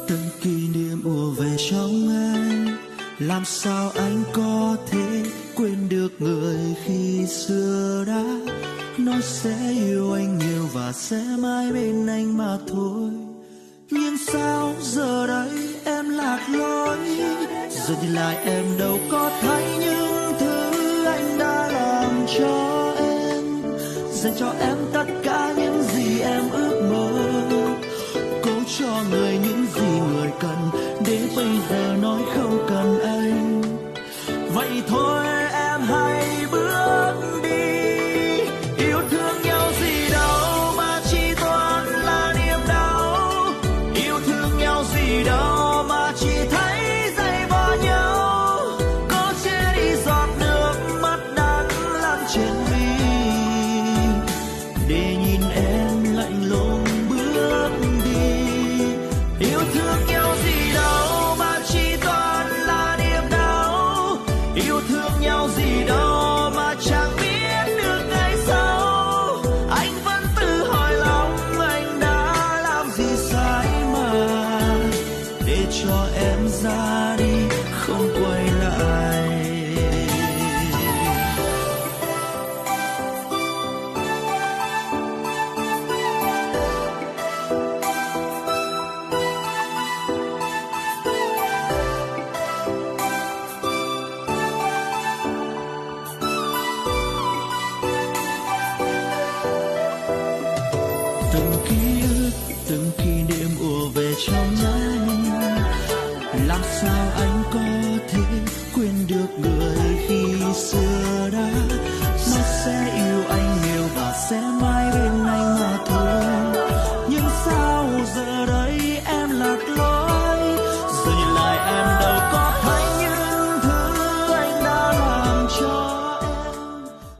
Từng kỷ niệm ùa về trong anh, làm sao anh có thể quên được người khi xưa đã nói sẽ yêu anh nhiều và sẽ mãi bên anh mà thôi. Nhưng sao giờ đây em lạc lối, giờ thì lại em đâu có thấy những thứ anh đã làm cho em, dành cho em tất cả những gì em ước mơ, cố cho người những gì người cần, để bây giờ nói không cần anh. Vậy thôi em hãy bước đi, yêu thương nhau gì đâu mà chỉ toàn là niềm đau, yêu thương nhau gì đâu mà chỉ thấy dây vò nhau, cố che đi giọt nước mắt đắng làm trên mi, để nhìn em lạnh lùng bước đi. Yêu thương nhau gì đâu mà chỉ toàn là niềm đau, yêu thương nhau gì đâu mà chẳng biết được ngày sau. Anh vẫn tự hỏi lòng anh đã làm gì sai mà, để cho em ra đi không quay lại. Từng kỷ niệm ùa về trong anh, làm sao anh